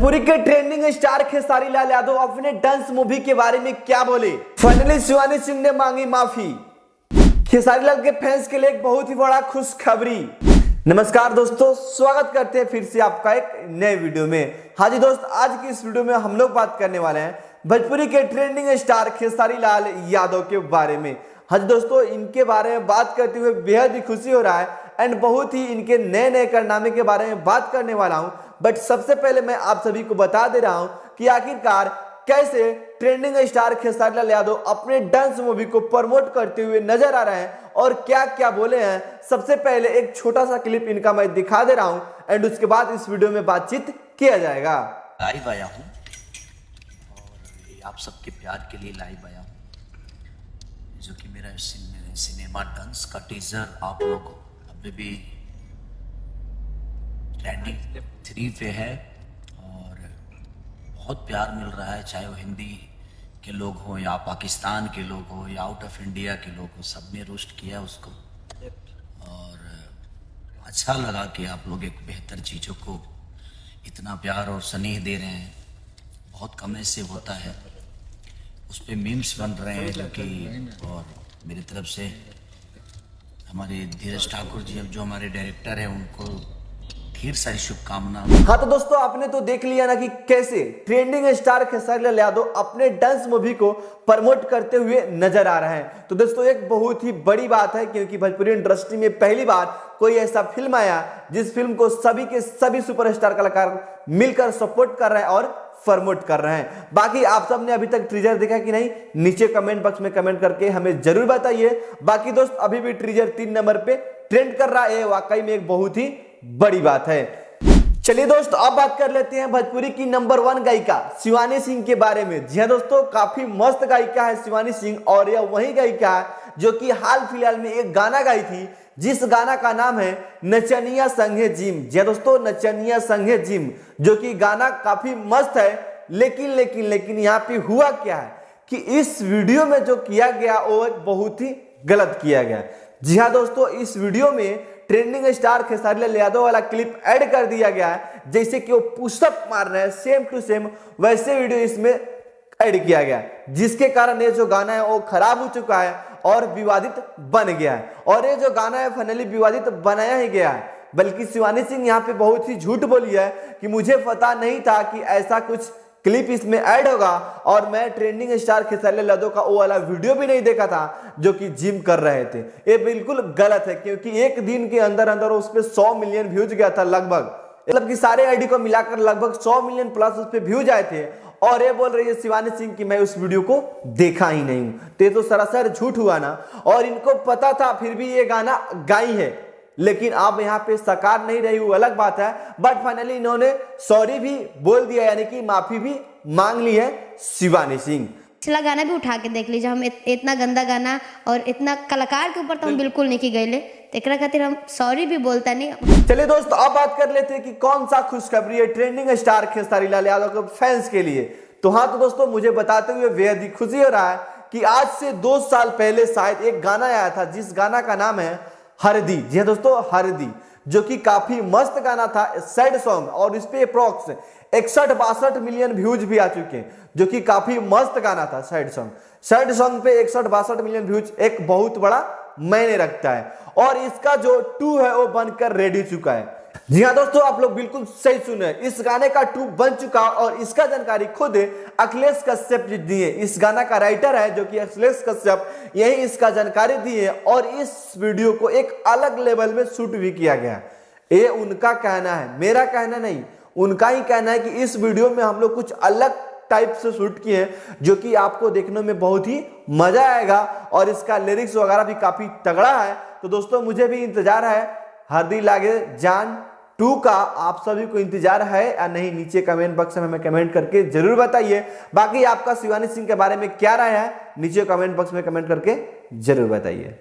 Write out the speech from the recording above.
भोजपुरी के trending star Khesari Lal Yadav अपने dance movie के बारे में क्या बोले। फाइनली शिवानी सिंह ने मांगी माफी। खेसारी लाल के फैंस के लिए एक बहुत ही बड़ा खुशखबरी। नमस्कार दोस्तों, स्वागत करते हैं फिर से आपका एक नए वीडियो में। हाँ जी दोस्त, आज की इस वीडियो में हम लोग बात करने वाले हैं भोजपुरी के ट्रेंडिंग स्टार खेसारी लाल यादव के बारे में। हाँ जी दोस्तों, इनके बारे में बात करते हुए बेहद ही खुशी हो रहा है एंड बहुत ही इनके नए नए कारनामे के बारे में बात करने वाला हूं। बट सबसे पहले मैं आप सभी को बता दे रहा हूं कि आखिरकार कैसे ट्रेंडिंग स्टार खेसारी लाल यादव अपने डांस मूवी को प्रमोट करते हुए नजर आ रहे हैं और क्या क्या बोले हैं। सबसे पहले एक छोटा सा क्लिप इनका मैं दिखा दे रहा हूं एंड उसके बाद इस वीडियो में बातचीत किया जाएगा। लाइव आया हूं और आप सबके प्यार के लिए लाइव आया हूं, जो कि मेरा सिनेमा डांस का टीजर आप लोग अभी भी ट्रेंडिंग 3 पे है और बहुत प्यार मिल रहा है। चाहे वो हिंदी के लोग हो या पाकिस्तान के लोग हो या आउट ऑफ इंडिया के लोग हो, सबने रोस्ट किया उसको और अच्छा लगा कि आप लोग एक बेहतर चीज़ों को इतना प्यार और स्नेह दे रहे हैं। बहुत कम ऐसे होता है, उस पर मीम्स बन रहे हैं जो कि, और मेरी तरफ से हमारे धीरज ठाकुर जी, अब जो हमारे डायरेक्टर हैं, उनको ढेर सारी शुभकामनाएं। हाँ तो दोस्तों, आपने तो देख लिया ना कि कैसे ट्रेंडिंग स्टार खेसारी लाल यादव अपने डांस मूवी को प्रमोट करते हुए नजर आ रहे हैं। तो दोस्तों, एक बहुत ही बड़ी बात है क्योंकि भोजपुरी इंडस्ट्री में पहली बार कोई ऐसा फिल्म आया जिस फिल्म को सभी के सभी सुपरस्टार कलाकार मिलकर सपोर्ट कर रहे हैं और प्रमोट कर रहे हैं। बाकी आप सब ने अभी तक ट्रीजर देखा कि नहीं, नीचे कमेंट बॉक्स में कमेंट करके हमें जरूर बताइए। बाकी दोस्त, अभी भी ट्रीजर 3 नंबर पे ट्रेंड कर रहा है, वाकई में एक बहुत ही बड़ी बात है। चलिए दोस्त, अब बात कर लेते हैं भोजपुरी की नंबर 1 गायिका शिवानी सिंह के बारे में। जी हाँ दोस्तों, काफी मस्त गायिका है शिवानी सिंह और यह वही गायिका है जो कि हाल फिलहाल में एक गाना गाई थी जिस गाना का नाम है नचनिया संगे जिम। जी हाँ दोस्तों, नचनिया संगे जिम, जो कि गाना काफी मस्त है। लेकिन यहाँ पे हुआ क्या है कि इस वीडियो में जो किया गया वो एक बहुत ही गलत किया गया। जी हाँ दोस्तों, इस वीडियो में ट्रेंडिंग स्टार खेसारी लाल यादव वाला क्लिप ऐड कर दिया गया है, जैसे कि वो पुशअप मार रहे हैं सेम टू सेम वैसे वीडियो इसमें ऐड किया गया, जिसके कारण ये जो गाना है वो खराब हो चुका है और विवादित बन गया है। और ये जो गाना है फाइनली विवादित बनाया ही गया है। बल्कि शिवानी सिंह यहाँ पे बहुत ही झूठ बोली है कि मुझे पता नहीं था कि ऐसा कुछ क्लिप इसमें ऐड होगा और मैं ट्रेंडिंग स्टार खेसारी लाल यादव का वो वाला वीडियो भी नहीं देखा था जो कि जिम कर रहे थे। ये बिल्कुल गलत है क्योंकि एक दिन के अंदर अंदर उस पर 100 मिलियन व्यूज गया था लगभग, मतलब कि सारे आईडी को मिलाकर लगभग 100 मिलियन प्लस उस पर व्यूज आए थे। और ये बोल रही है शिवानी सिंह कि मैं उस वीडियो को देखा ही नहीं हूं। तो ये तो सरासर झूठ हुआ ना। और इनको पता था फिर भी ये गाना गाई है, लेकिन आप यहाँ पे सकार नहीं रही, वो अलग बात है। बट फाइनली इन्होंने सॉरी भी बोल दिया, यानी कि माफी भी मांग ली है शिवानी सिंह। पिछला गाना भी उठा के देख लीजिए, हम इतना गंदा गाना और इतना कलाकार के ऊपर तो हम बिल्कुल नहीं की गए, तो खातिर हम सॉरी भी बोलता नहीं। चलिए दोस्तों, अब बात कर लेते हैं कि कौन सा खुशखबरी है ट्रेंडिंग स्टार खेसारी लाल यादव के फैंस के लिए। तो हाँ तो दोस्तों, मुझे बताते हुए बेहद ही खुशी हो रहा है कि आज से 2 साल पहले शायद एक गाना आया था जिस गाना का नाम है हरदी। जी हाँ दोस्तों, हरदी, जो कि काफी मस्त गाना था, सैड सॉन्ग, और इस पे अप्रॉक्स 61-62 मिलियन व्यूज भी आ चुके हैं, जो कि काफी मस्त गाना था। सैड सॉन्ग पे 61-62 मिलियन व्यूज एक बहुत बड़ा मायने रखता है। और इसका जो 2 है वो बनकर रेडी चुका है। जी हाँ दोस्तों, आप लोग बिल्कुल सही सुने, इस गाने का 2 बन चुका और इसका जानकारी खुद अखिलेश कश्यप जी दिए। इस गाना का राइटर है जो कि अखिलेश कश्यप, यही इसका जानकारी दिए और इस वीडियो को एक अलग लेवल में शूट भी किया गया। ये उनका कहना है, मेरा कहना नहीं, उनका ही कहना है कि इस वीडियो में हम लोग कुछ अलग टाइप से शूट किए हैं जो कि आपको देखने में बहुत ही मजा आएगा और इसका लिरिक्स वगैरह भी काफी तगड़ा है। तो दोस्तों, मुझे भी इंतजार है हरदी लागे जान 2 का। आप सभी को इंतजार है या नहीं, नीचे कमेंट बॉक्स में हमें कमेंट करके जरूर बताइए। बाकी आपका शिवानी सिंह के बारे में क्या राय है, नीचे कमेंट बॉक्स में कमेंट करके जरूर बताइए।